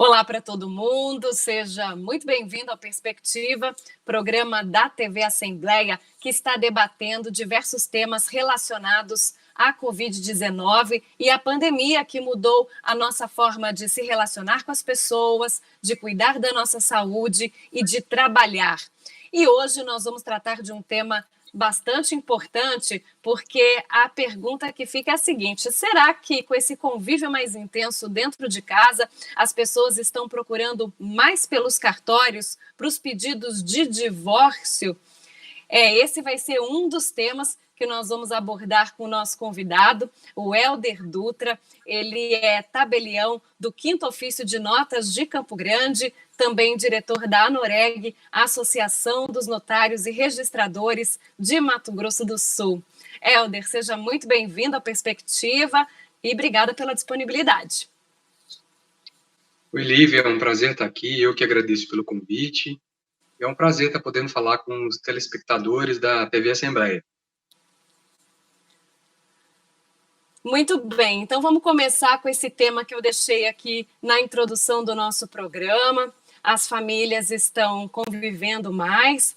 Olá para todo mundo, seja muito bem-vindo ao Perspectiva, programa da TV Assembleia, que está debatendo diversos temas relacionados à Covid-19 e à pandemia que mudou a nossa forma de se relacionar com as pessoas, de cuidar da nossa saúde e de trabalhar. E hoje nós vamos tratar de um tema bastante importante, porque a pergunta que fica é a seguinte: será que com esse convívio mais intenso dentro de casa, as pessoas estão procurando mais pelos cartórios para os pedidos de divórcio? Esse vai ser um dos temas que nós vamos abordar com o nosso convidado, o Helder Dutra. Ele é tabelião do 5º Ofício de Notas de Campo Grande, também diretor da ANOREG, Associação dos Notários e Registradores de Mato Grosso do Sul. Helder, seja muito bem-vindo à Perspectiva e obrigada pela disponibilidade. Oi, Lívia, é um prazer estar aqui, eu que agradeço pelo convite. É um prazer estar podendo falar com os telespectadores da TV Assembleia. Muito bem, então vamos começar com esse tema que eu deixei aqui na introdução do nosso programa. As famílias estão convivendo mais,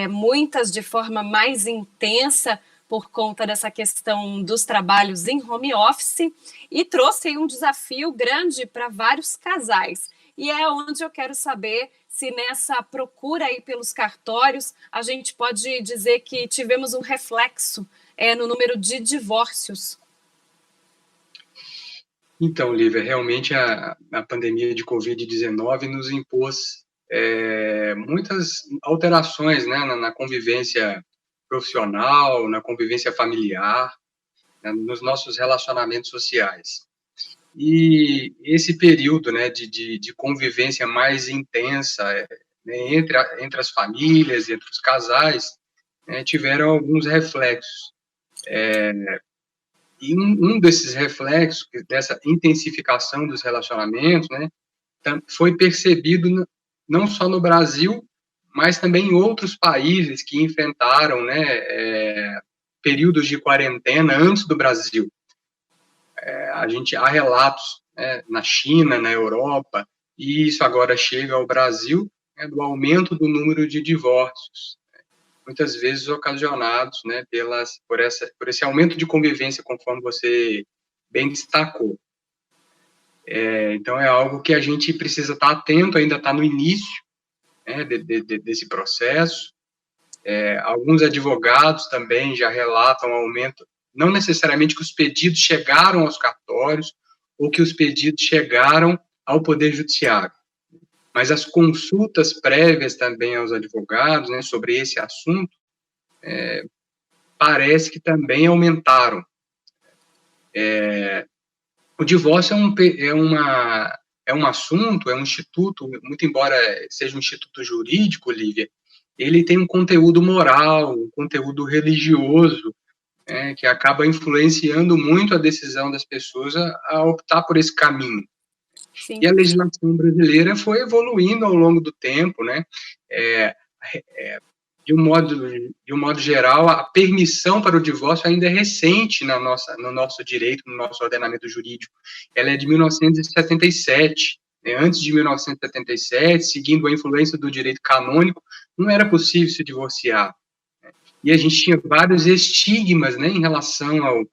muitas de forma mais intensa por conta dessa questão dos trabalhos em home office, e trouxe aí um desafio grande para vários casais. E é onde eu quero saber se nessa procura aí pelos cartórios a gente pode dizer que tivemos um reflexo no número de divórcios. Então, Lívia, realmente a pandemia de Covid-19 nos impôs muitas alterações, né, na convivência profissional, na convivência familiar, né, nos nossos relacionamentos sociais. E esse período, né, de convivência mais intensa, né, entre as famílias, entre os casais, né, tiveram alguns reflexos. E um desses reflexos, dessa intensificação dos relacionamentos, né, foi percebido não só no Brasil, mas também em outros países que enfrentaram, né, períodos de quarentena antes do Brasil. Há relatos, né, na China, na Europa, e isso agora chega ao Brasil, né, do aumento do número de divórcios, muitas vezes ocasionados, né, por esse aumento de convivência, conforme você bem destacou. Então, é algo que a gente precisa estar atento, ainda está no início, né, desse processo. Alguns advogados também já relatam aumento, não necessariamente que os pedidos chegaram aos cartórios ou que os pedidos chegaram ao Poder Judiciário, mas as consultas prévias também aos advogados, né, sobre esse assunto, parece que também aumentaram. O divórcio é um assunto, é um instituto, muito embora seja um instituto jurídico, Lívia, ele tem um conteúdo moral, um conteúdo religioso, que acaba influenciando muito a decisão das pessoas a optar por esse caminho. Sim. E a legislação brasileira foi evoluindo ao longo do tempo, né? De um modo geral, a permissão para o divórcio ainda é recente no nosso direito, no nosso ordenamento jurídico. Ela é de 1977. Antes de 1977, seguindo a influência do direito canônico, não era possível se divorciar. E a gente tinha vários estigmas, né, em relação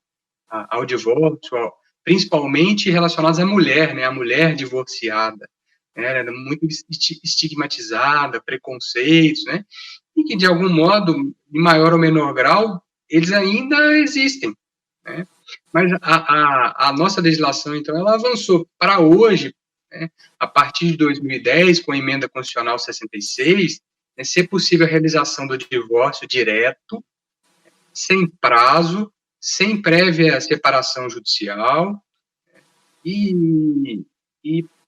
ao divórcio, principalmente relacionados à mulher, né, a mulher divorciada. Era muito estigmatizada, preconceitos, né, e que, de algum modo, em maior ou menor grau, eles ainda existem, né? Mas a nossa legislação, então, ela avançou para hoje, né, a partir de 2010, com a Emenda Constitucional 66, né, ser possível a realização do divórcio direto, sem prazo, sem prévia separação judicial, e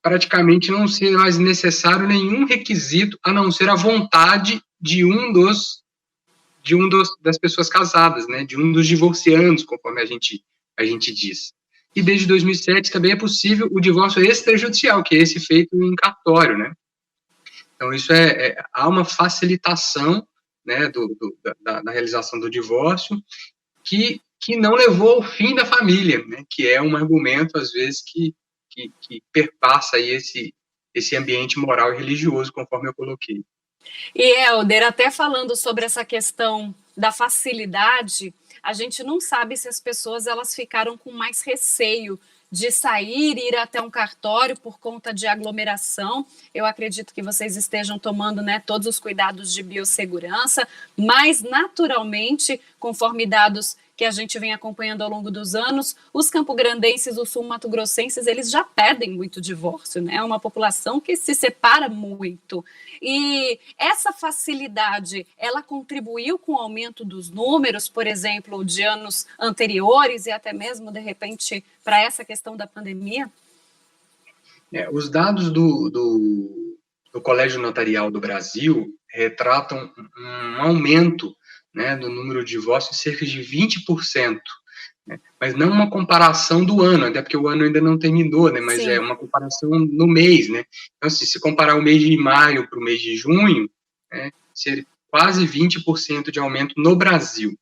praticamente não ser mais necessário nenhum requisito, a não ser a vontade das pessoas casadas, né, de um dos divorciandos, conforme a gente diz. E desde 2007 também é possível o divórcio extrajudicial, que é esse feito em cartório, né. Então, isso há uma facilitação, né, da realização do divórcio, que não levou ao fim da família, né, que é um argumento, às vezes, que perpassa aí esse ambiente moral e religioso, conforme eu coloquei. E, Helder, até falando sobre essa questão da facilidade, a gente não sabe se as pessoas elas ficaram com mais receio de sair e ir até um cartório por conta de aglomeração. Eu acredito que vocês estejam tomando, né, todos os cuidados de biossegurança, mas naturalmente, conforme dados que a gente vem acompanhando ao longo dos anos, os campograndenses, os sul-mato-grossenses, eles já pedem muito divórcio, né? É uma população que se separa muito. E essa facilidade, ela contribuiu com o aumento dos números, por exemplo, de anos anteriores e até mesmo, de repente, para essa questão da pandemia? Os dados do Colégio Notarial do Brasil retratam um aumento, né, do número de divórcios de cerca de 20%, né, mas não uma comparação do ano, até porque o ano ainda não terminou, né, mas Sim. É uma comparação no mês, né, então assim, se comparar o mês de maio para o mês de junho, né, seria quase 20% de aumento no Brasil.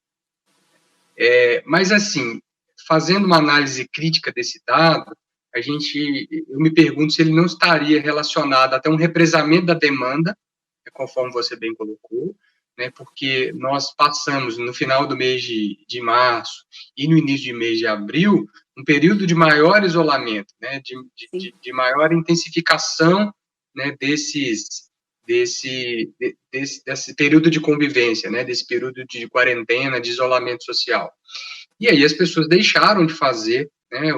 Mas assim, fazendo uma análise crítica desse dado, eu me pergunto se ele não estaria relacionado até um represamento da demanda, conforme você bem colocou, né, porque nós passamos no final do mês de março e no início do mês de abril um período de maior isolamento, né, de maior intensificação, né, desse período de convivência, né, desse período de quarentena, de isolamento social. E aí as pessoas deixaram de fazer, né,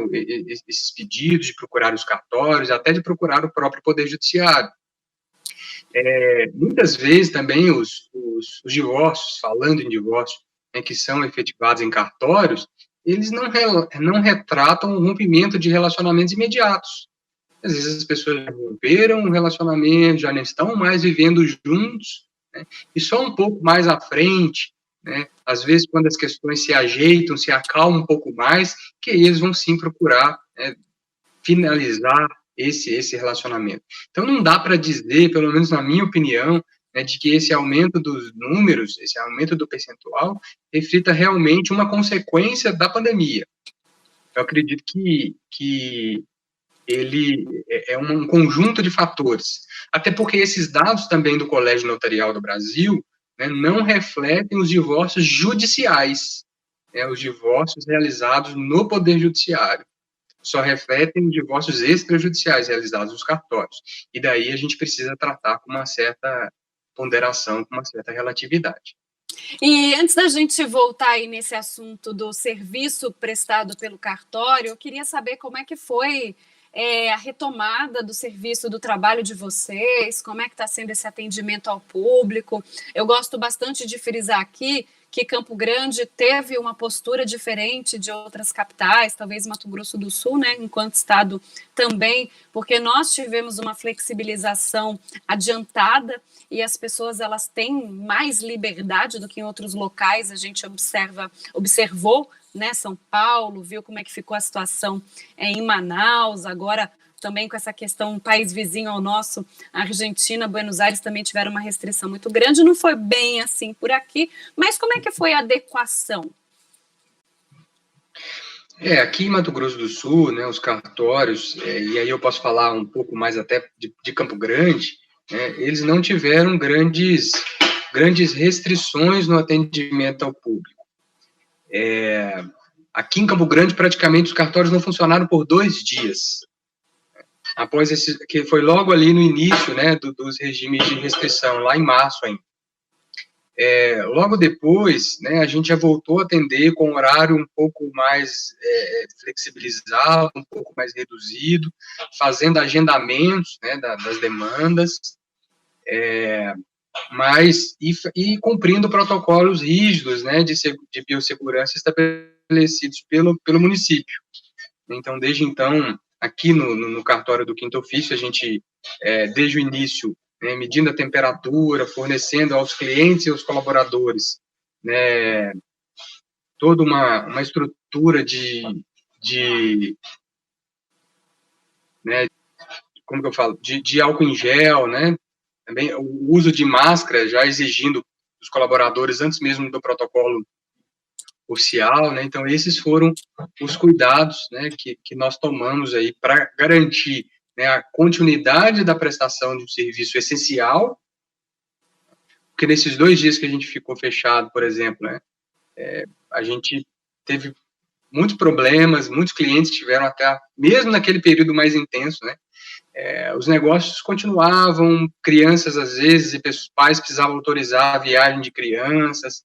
esses pedidos, de procurar os cartórios, até de procurar o próprio Poder Judiciário. Muitas vezes também os divórcios, falando em divórcio, né, que são efetivados em cartórios, eles não retratam o rompimento de relacionamentos imediatos. Às vezes as pessoas já romperam um relacionamento, já não estão mais vivendo juntos, né, e só um pouco mais à frente, né, às vezes quando as questões se ajeitam, se acalmam um pouco mais, que eles vão sim procurar, né, finalizar esse relacionamento. Então, não dá para dizer, pelo menos na minha opinião, né, de que esse aumento dos números, esse aumento do percentual, reflita realmente uma consequência da pandemia. Eu acredito que ele é um conjunto de fatores. Até porque esses dados também do Colégio Notarial do Brasil, né, não refletem os divórcios judiciais, né, os divórcios realizados no Poder Judiciário. Só refletem divórcios extrajudiciais realizados nos cartórios. E daí a gente precisa tratar com uma certa ponderação, com uma certa relatividade. E antes da gente voltar aí nesse assunto do serviço prestado pelo cartório, eu queria saber como é que foi a retomada do serviço do trabalho de vocês, como é que está sendo esse atendimento ao público. Eu gosto bastante de frisar aqui que Campo Grande teve uma postura diferente de outras capitais, talvez Mato Grosso do Sul, né, enquanto estado também, porque nós tivemos uma flexibilização adiantada e as pessoas elas têm mais liberdade do que em outros locais. A gente observou, né, São Paulo, viu como é que ficou a situação em Manaus, agora também com essa questão, um país vizinho ao nosso, a Argentina, Buenos Aires também tiveram uma restrição muito grande, não foi bem assim por aqui, mas como é que foi a adequação? Aqui em Mato Grosso do Sul, né, os cartórios, e aí eu posso falar um pouco mais até de Campo Grande, né, eles não tiveram grandes restrições no atendimento ao público. Aqui em Campo Grande, praticamente, os cartórios não funcionaram por 2 dias. Após que foi logo ali no início, né, dos regimes de restrição, lá em março ainda. Logo depois, né, a gente já voltou a atender com horário um pouco mais flexibilizado, um pouco mais reduzido, fazendo agendamentos, né, das demandas, mas e cumprindo protocolos rígidos, né, de biossegurança estabelecidos pelo município. Então, desde então, aqui no cartório do Quinto Ofício, a gente, desde o início, né, medindo a temperatura, fornecendo aos clientes e aos colaboradores, né, toda uma estrutura né, como que eu falo, de álcool em gel, né, também o uso de máscara, já exigindo dos colaboradores antes mesmo do protocolo oficial, né, então esses foram os cuidados, né, que nós tomamos aí para garantir, né, a continuidade da prestação de um serviço essencial, porque nesses 2 dias que a gente ficou fechado, por exemplo, né, a gente teve muitos problemas, muitos clientes tiveram até, mesmo naquele período mais intenso, né, os negócios continuavam, crianças às vezes, e pais precisavam autorizar a viagem de crianças,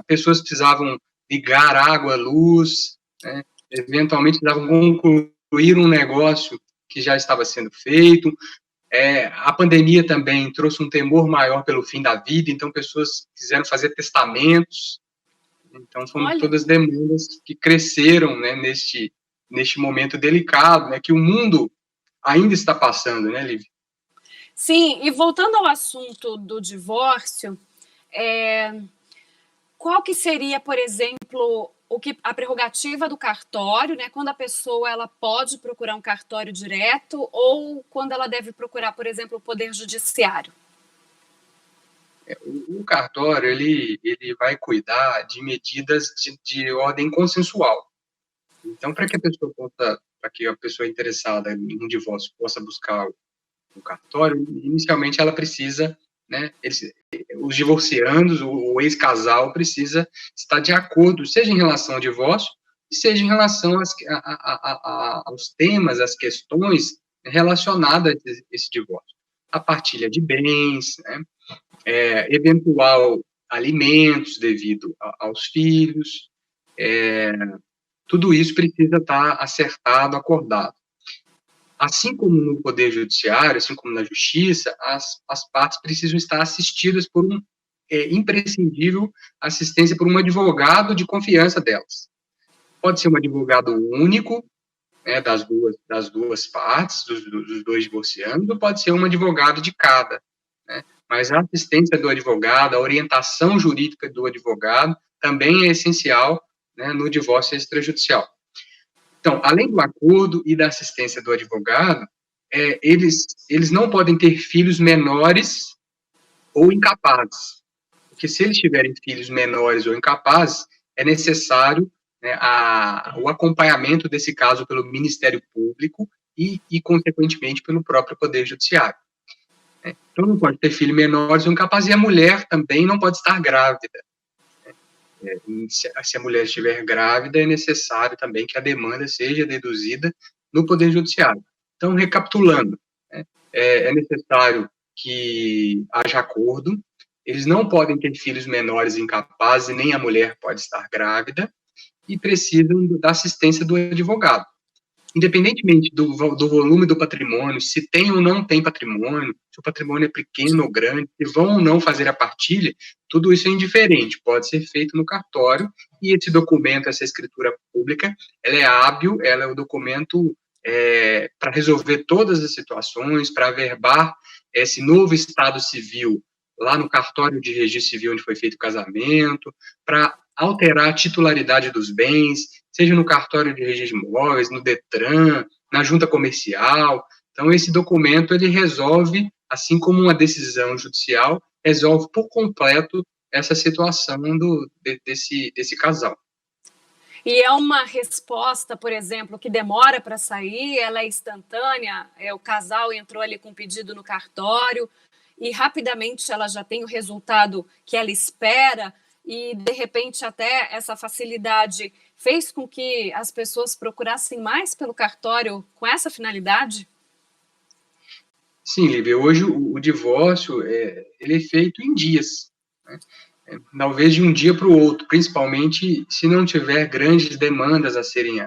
pessoas precisavam ligar água, luz, né, eventualmente precisavam concluir um negócio que já estava sendo feito. A pandemia também trouxe um temor maior pelo fim da vida, então pessoas quiseram fazer testamentos. Então foram todas demandas que cresceram, né, neste momento delicado, né, que o mundo ainda está passando, né, Lívia? Sim, e voltando ao assunto do divórcio, qual que seria, por exemplo, a prerrogativa do cartório, né? Quando a pessoa ela pode procurar um cartório direto ou quando ela deve procurar, por exemplo, o Poder Judiciário? O cartório, ele vai cuidar de medidas de ordem consensual. Então, para que a pessoa interessada em um divórcio possa buscar o cartório, inicialmente ela precisa, né, os divorciandos, o ex-casal precisa estar de acordo, seja em relação ao divórcio, seja em relação aos temas, às questões relacionadas a esse divórcio. A partilha de bens, né, eventual alimentos devido aos filhos, tudo isso precisa estar acertado, acordado. Assim como no Poder Judiciário, assim como na Justiça, as partes precisam estar assistidas por imprescindível assistência por um advogado de confiança delas. Pode ser um advogado único, né, das duas partes, dos 2 divorciandos, ou pode ser um advogado de cada, né? Mas a assistência do advogado, a orientação jurídica do advogado também é essencial, né, no divórcio extrajudicial. Então, além do acordo e da assistência do advogado, eles não podem ter filhos menores ou incapazes, porque se eles tiverem filhos menores ou incapazes, é necessário, né, o acompanhamento desse caso pelo Ministério Público e, consequentemente, pelo próprio Poder Judiciário. Então, não pode ter filhos menores ou incapazes, e a mulher também não pode estar grávida. Se a mulher estiver grávida, é necessário também que a demanda seja deduzida no Poder Judiciário. Então, recapitulando, né, é necessário que haja acordo, eles não podem ter filhos menores incapazes, nem a mulher pode estar grávida, e precisam da assistência do advogado. Independentemente do volume do patrimônio, se tem ou não tem patrimônio, se o patrimônio é pequeno ou grande, se vão ou não fazer a partilha, tudo isso é indiferente, pode ser feito no cartório, e esse documento, essa escritura pública, ela é hábil, ela é o documento para resolver todas as situações, para averbar esse novo estado civil lá no cartório de registro civil onde foi feito o casamento, para alterar a titularidade dos bens, seja no cartório de registro de imóveis, no Detran, na junta comercial. Então, esse documento, ele resolve, assim como uma decisão judicial, resolve por completo essa situação desse casal. E é uma resposta, por exemplo, que demora para sair, ela é instantânea, o casal entrou ali com um pedido no cartório e rapidamente ela já tem o resultado que ela espera e, de repente, até essa facilidade fez com que as pessoas procurassem mais pelo cartório com essa finalidade? Sim, Lívia, hoje o divórcio ele é feito em dias, né? Talvez de um dia para o outro, principalmente se não tiver grandes demandas a serem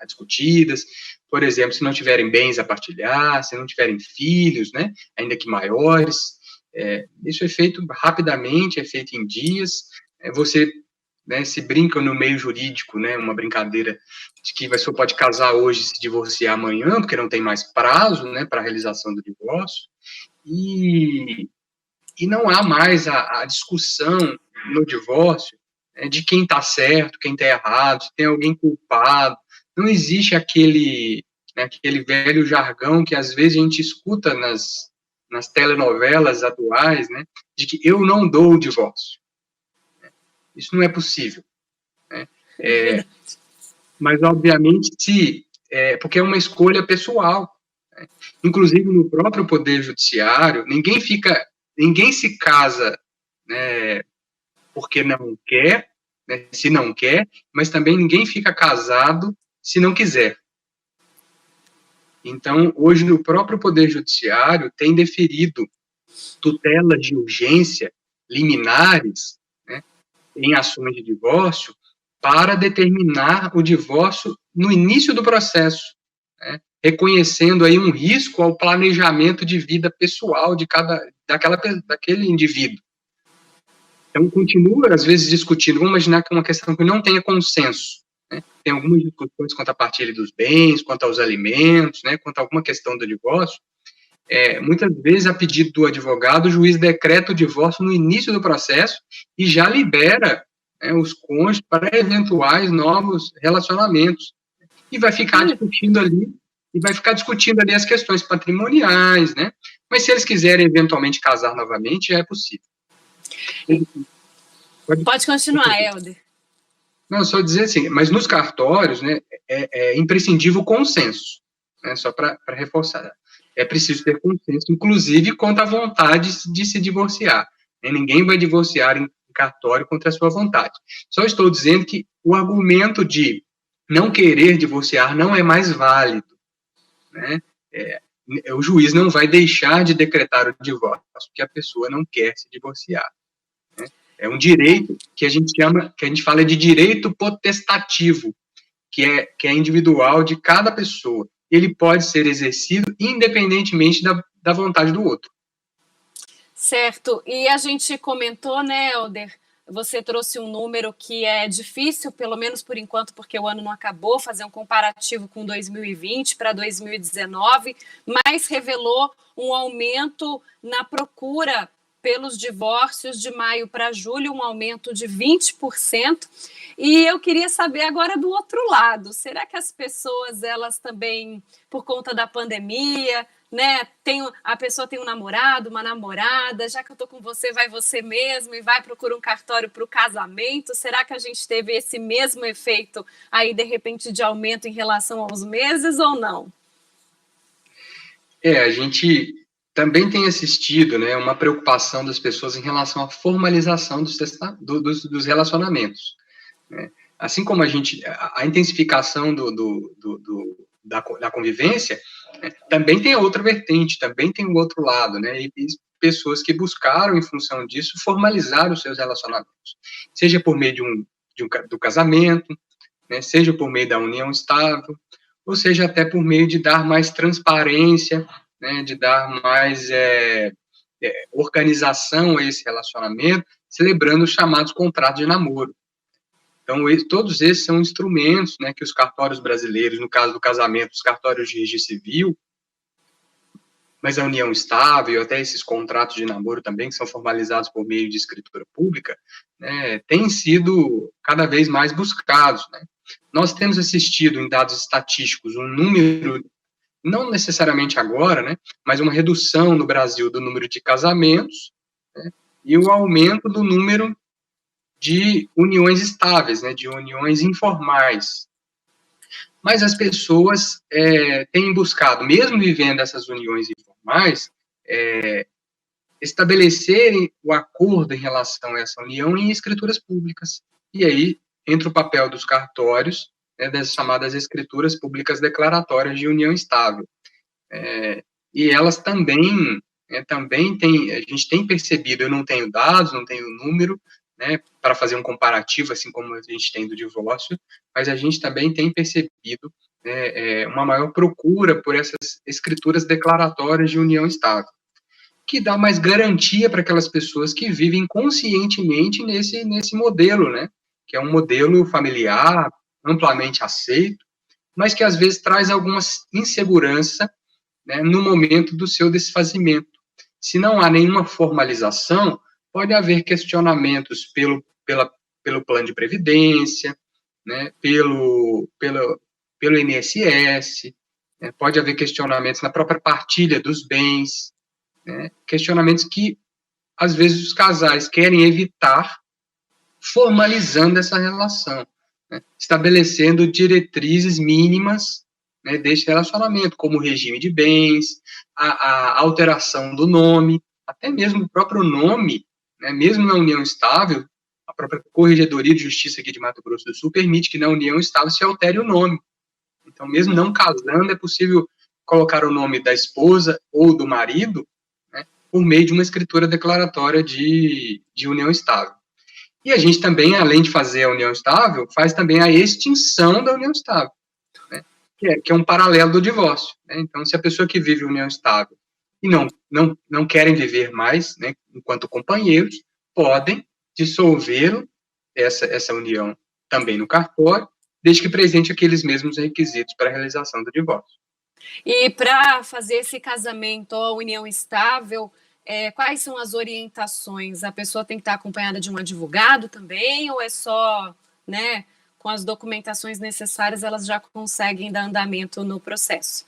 discutidas, por exemplo, se não tiverem bens a partilhar, se não tiverem filhos, né, ainda que maiores, isso é feito rapidamente, é feito em dias, você, né, se brinca no meio jurídico, né, uma brincadeira de que a pessoa pode casar hoje e se divorciar amanhã, porque não tem mais prazo, né, para a realização do divórcio, e não há mais a discussão no divórcio, né, de quem está certo, quem está errado, se tem alguém culpado. Não existe aquele velho jargão que às vezes a gente escuta nas telenovelas atuais, né, de que eu não dou o divórcio. Isso não é possível, né? Mas, obviamente, porque é uma escolha pessoal. Inclusive, no próprio Poder Judiciário, ninguém se casa, né, porque não quer, né, se não quer, mas também ninguém fica casado se não quiser. Então, hoje, no próprio Poder Judiciário, tem deferido tutelas de urgência, liminares, né, em ações de divórcio, para determinar o divórcio no início do processo, né, reconhecendo aí um risco ao planejamento de vida pessoal daquele indivíduo. Então, continua, às vezes, discutindo, vamos imaginar que é uma questão que não tenha consenso, né? Tem algumas discussões quanto à partilha dos bens, quanto aos alimentos, né, quanto a alguma questão do divórcio. Muitas vezes, a pedido do advogado, o juiz decreta o divórcio no início do processo e já libera, né, os cônjuges para eventuais novos relacionamentos. E vai ficar discutindo ali as questões patrimoniais, né? Mas se eles quiserem eventualmente casar novamente, já é possível. Pode continuar, Helder. Não, só dizer assim, mas nos cartórios, né, é imprescindível o consenso, né, só para reforçar. É preciso ter consenso, inclusive contra a vontade de se divorciar. Né? Ninguém vai divorciar em cartório contra a sua vontade. Só estou dizendo que o argumento de não querer divorciar não é mais válido. Né? O juiz não vai deixar de decretar o divórcio, porque a pessoa não quer se divorciar. Né? É um direito que a gente fala de direito potestativo, que é individual de cada pessoa. Ele pode ser exercido independentemente da vontade do outro. Certo. E a gente comentou, né, Helder, você trouxe um número que é difícil, pelo menos por enquanto, porque o ano não acabou, fazer um comparativo com 2020 para 2019, mas revelou um aumento na procura pelos divórcios de maio para julho, um aumento de 20%. E eu queria saber agora do outro lado, será que as pessoas, elas também, por conta da pandemia, né, a pessoa tem um namorado, uma namorada, já que eu tô com você, vai você mesmo e vai procurar um cartório para o casamento? Será que a gente teve esse mesmo efeito aí, de repente, de aumento em relação aos meses ou não? A gente também tem assistido, né, uma preocupação das pessoas em relação à formalização dos relacionamentos. Né? Assim como a intensificação da convivência, né, também tem a outra vertente, também tem o outro lado, né, e pessoas que buscaram, em função disso, formalizar os seus relacionamentos, seja por meio do casamento, né, seja por meio da união estável, ou seja até por meio de dar mais transparência, né, de dar mais organização a esse relacionamento, celebrando os chamados contratos de namoro. Então, todos esses são instrumentos, né, que os cartórios brasileiros, no caso do casamento, os cartórios de registro civil, mas a união estável, até esses contratos de namoro também, que são formalizados por meio de escritura pública, né, têm sido cada vez mais buscados. Né? Nós temos assistido em dados estatísticos um número, não necessariamente agora, né, mas uma redução no Brasil do número de casamentos, né, e o aumento do número de uniões estáveis, né, de uniões informais. Mas as pessoas têm buscado, mesmo vivendo essas uniões informais, estabelecerem o acordo em relação a essa união em escrituras públicas. E aí entra o papel dos cartórios, né, das chamadas escrituras públicas declaratórias de união estável. E elas também têm, a gente tem percebido, eu não tenho dados, não tenho número, né, para fazer um comparativo, assim como a gente tem do divórcio, mas a gente também tem percebido uma maior procura por essas escrituras declaratórias de união estável, que dá mais garantia para aquelas pessoas que vivem conscientemente nesse modelo, né, que é um modelo familiar, amplamente aceito, mas que às vezes traz alguma insegurança, né, no momento do seu desfazimento. Se não há nenhuma formalização, pode haver questionamentos pelo plano de previdência, né, pelo INSS, né, pode haver questionamentos na própria partilha dos bens, né, questionamentos que, às vezes, os casais querem evitar, formalizando essa relação, né, estabelecendo diretrizes mínimas né, desse relacionamento, como o regime de bens, a alteração do nome, até mesmo o próprio nome, né, mesmo na união estável, a própria Corregedoria de Justiça aqui de Mato Grosso do Sul permite que na união estável se altere o nome. Então, mesmo não casando, é possível colocar o nome da esposa ou do marido, né, por meio de uma escritura declaratória de união estável. E a gente também, além de fazer a união estável, faz também a extinção da união estável, né, que é um paralelo do divórcio. Né? Então, se a pessoa que vive união estável e não querem viver mais, né, enquanto companheiros, podem dissolver essa união também no cartório, desde que presente aqueles mesmos requisitos para a realização do divórcio. E para fazer esse casamento ou união estável, quais são as orientações? A pessoa tem que estar acompanhada de um advogado também, ou é só, né, com as documentações necessárias, elas já conseguem dar andamento no processo?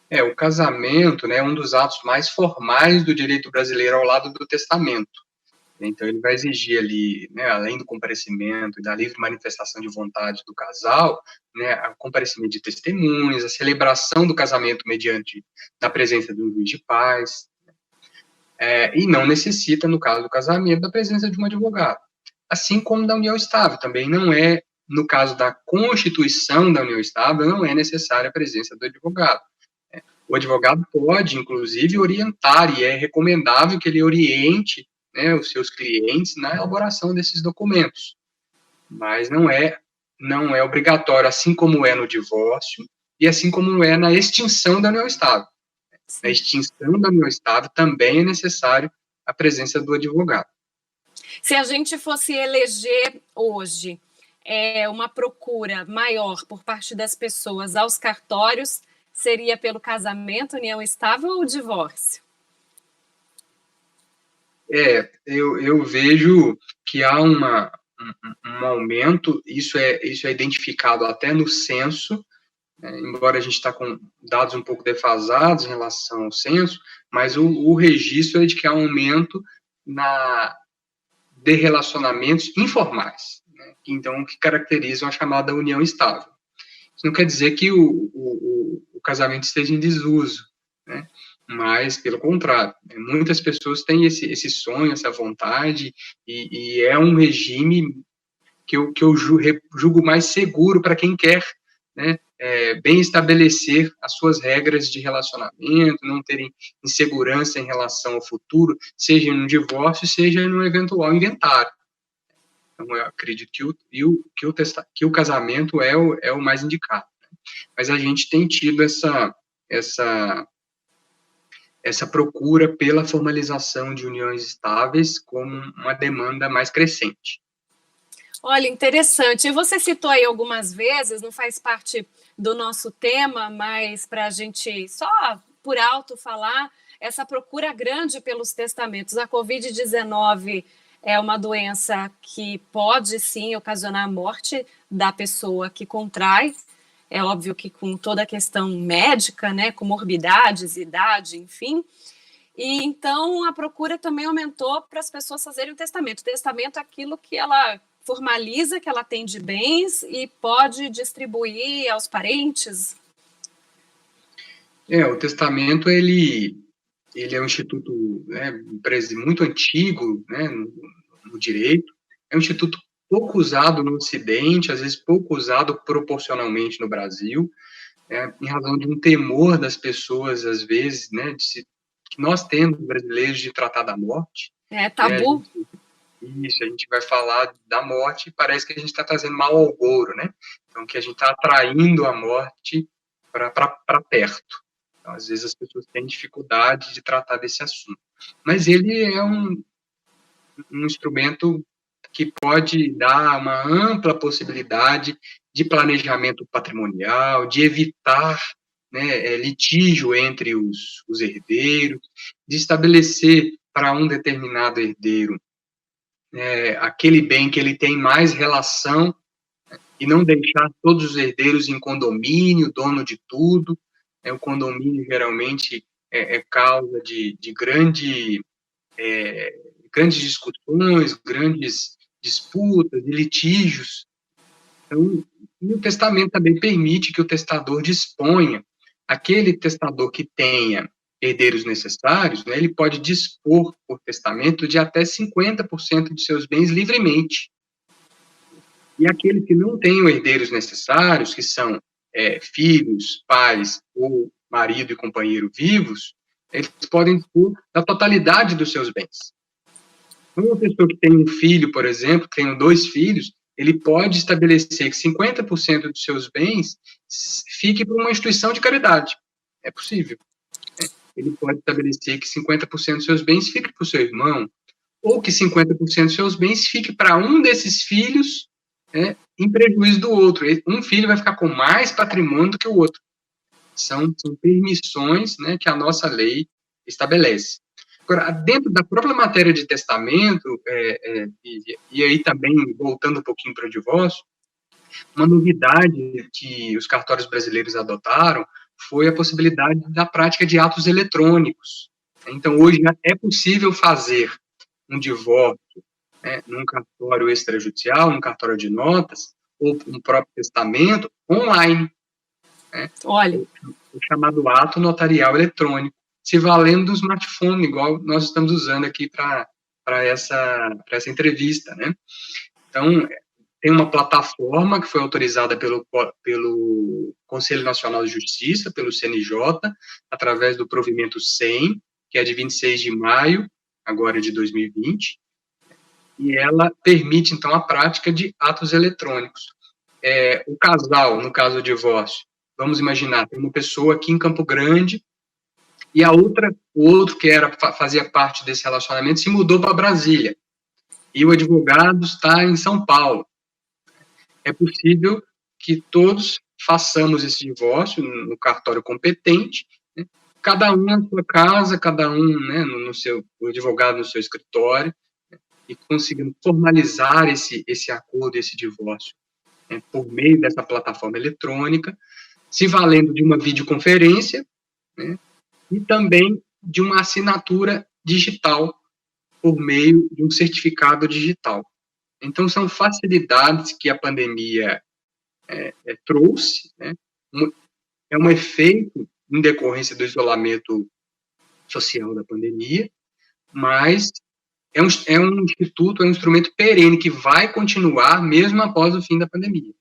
O casamento, né, é um dos atos mais formais do direito brasileiro ao lado do testamento. Então, ele vai exigir ali, né, além do comparecimento e da livre manifestação de vontade do casal, né, o comparecimento de testemunhas, a celebração do casamento mediante na presença de um juiz de paz, e não necessita, no caso do casamento, da presença de um advogado. Assim como da união estável, também não é, no caso da constituição da união estável, não é necessária a presença do advogado. O advogado pode, inclusive, orientar, e é recomendável que ele oriente, né, os seus clientes na elaboração desses documentos. Mas não é obrigatório, assim como é no divórcio e assim como é na extinção da união estável. Sim. Na extinção da união estável também é necessário a presença do advogado. Se a gente fosse eleger hoje uma procura maior por parte das pessoas aos cartórios, seria pelo casamento, união estável ou divórcio? Eu vejo que há um aumento, isso é identificado até no censo, embora a gente está com dados um pouco defasados em relação ao censo, mas o registro é de que há um aumento de relacionamentos informais, né, então, que caracterizam a chamada união estável. Isso não quer dizer que o casamento esteja em desuso, né? Mas, pelo contrário, muitas pessoas têm esse sonho, essa vontade, e é um regime que eu julgo mais seguro para quem quer, né, bem estabelecer as suas regras de relacionamento, não terem insegurança em relação ao futuro, seja no divórcio, seja no eventual inventário. Então, eu acredito que o casamento é o mais indicado. Né? Mas a gente tem tido essa procura pela formalização de uniões estáveis como uma demanda mais crescente. Olha, interessante. E você citou aí algumas vezes, não faz parte do nosso tema, mas para a gente só por alto falar, essa procura grande pelos testamentos. A Covid-19 é uma doença que pode, sim, ocasionar a morte da pessoa que contrai. É óbvio que com toda a questão médica, né, comorbidades, idade, enfim. E então a procura também aumentou para as pessoas fazerem o testamento. O testamento é aquilo que ela formaliza que ela tem de bens e pode distribuir aos parentes. O testamento, ele é um instituto, né, muito antigo, né, no direito, é um instituto pouco usado no Ocidente, às vezes pouco usado proporcionalmente no Brasil, em razão de um temor das pessoas, às vezes, né, que nós temos, brasileiros, de tratar da morte. É tabu. A gente vai falar da morte e parece que a gente está trazendo mal ao agouro, né? Então, que a gente está atraindo a morte para perto. Então, às vezes as pessoas têm dificuldade de tratar desse assunto. Mas ele é um instrumento que pode dar uma ampla possibilidade de planejamento patrimonial, de evitar, né, litígio entre os herdeiros, de estabelecer para um determinado herdeiro aquele bem que ele tem mais relação, e não deixar todos os herdeiros em condomínio, dono de tudo. O condomínio geralmente é causa de grandes discussões, grandes disputas e litígios. Então, e o testamento também permite que o testador disponha, aquele testador que tenha herdeiros necessários, né, ele pode dispor por testamento de até 50% de seus bens livremente. E aquele que não tem os herdeiros necessários, que são filhos, pais ou marido e companheiro vivos, eles podem dispor da totalidade dos seus bens. Uma pessoa que tem um filho, por exemplo, tem 2 filhos, ele pode estabelecer que 50% dos seus bens fique para uma instituição de caridade. É possível. Ele pode estabelecer que 50% dos seus bens fique para o seu irmão, ou que 50% dos seus bens fique para um desses filhos, em prejuízo do outro. Um filho vai ficar com mais patrimônio do que o outro. São permissões, né, que a nossa lei estabelece. Agora, dentro da própria matéria de testamento, e aí também, voltando um pouquinho para o divórcio, uma novidade que os cartórios brasileiros adotaram foi a possibilidade da prática de atos eletrônicos. Então, hoje é possível fazer um divórcio num cartório extrajudicial, num cartório de notas, ou um próprio testamento, online. Olha. O chamado ato notarial eletrônico, se valendo do smartphone, igual nós estamos usando aqui para essa entrevista, né? Então, tem uma plataforma que foi autorizada pelo Conselho Nacional de Justiça, pelo CNJ, através do provimento 100, que é de 26 de maio, agora de 2020, e ela permite, então, a prática de atos eletrônicos. O casal, no caso do divórcio, vamos imaginar, tem uma pessoa aqui em Campo Grande, e o outro que fazia parte desse relacionamento se mudou para Brasília, e o advogado está em São Paulo. É possível que todos façamos esse divórcio no cartório competente, né? Cada um na sua casa, cada um, né, o advogado no seu escritório, né, e conseguindo formalizar esse acordo, esse divórcio, né, por meio dessa plataforma eletrônica, se valendo de uma videoconferência, né, e também de uma assinatura digital por meio de um certificado digital. Então, são facilidades que a pandemia trouxe, né? É um efeito em decorrência do isolamento social da pandemia, mas é um instituto, é um instrumento perene que vai continuar mesmo após o fim da pandemia.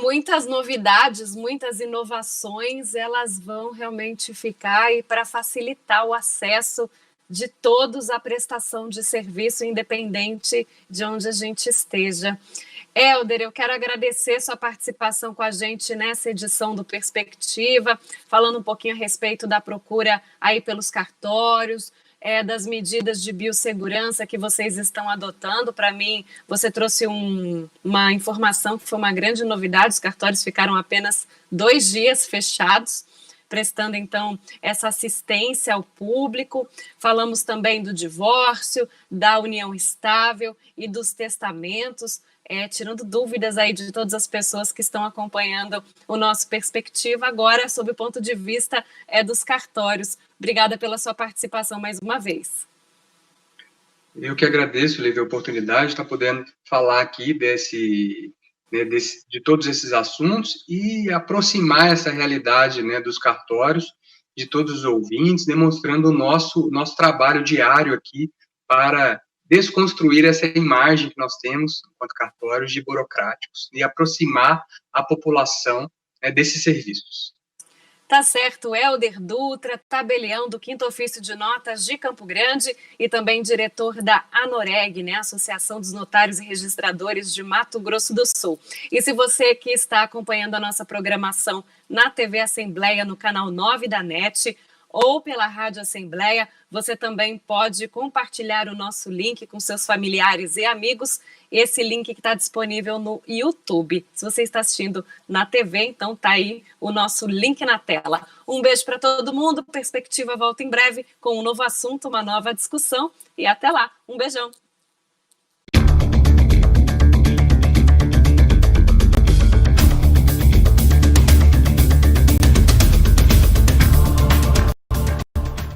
Muitas novidades, muitas inovações, elas vão realmente ficar e para facilitar o acesso de todos à prestação de serviço, independente de onde a gente esteja. Hélder, eu quero agradecer sua participação com a gente nessa edição do Perspectiva, falando um pouquinho a respeito da procura aí pelos cartórios, das medidas de biossegurança que vocês estão adotando. Para mim, você trouxe uma informação que foi uma grande novidade, os cartórios ficaram apenas 2 dias fechados, prestando, então, essa assistência ao público. Falamos também do divórcio, da união estável e dos testamentos, tirando dúvidas aí de todas as pessoas que estão acompanhando o nosso Perspectiva, agora sob o ponto de vista dos cartórios. Obrigada pela sua participação mais uma vez. Eu que agradeço, Lívia, a oportunidade de estar podendo falar aqui de todos esses assuntos e aproximar essa realidade, né, dos cartórios, de todos os ouvintes, demonstrando o nosso trabalho diário aqui para desconstruir essa imagem que nós temos, enquanto cartórios, de burocráticos, e aproximar a população desses serviços. Tá certo, Hélder Dutra, tabelião do 5º Ofício de Notas de Campo Grande e também diretor da ANOREG, né, Associação dos Notários e Registradores de Mato Grosso do Sul. E se você que está acompanhando a nossa programação na TV Assembleia, no canal 9 da NET, ou pela Rádio Assembleia, você também pode compartilhar o nosso link com seus familiares e amigos, esse link que está disponível no YouTube. Se você está assistindo na TV, então está aí o nosso link na tela. Um beijo para todo mundo, Perspectiva volta em breve com um novo assunto, uma nova discussão, e até lá, um beijão!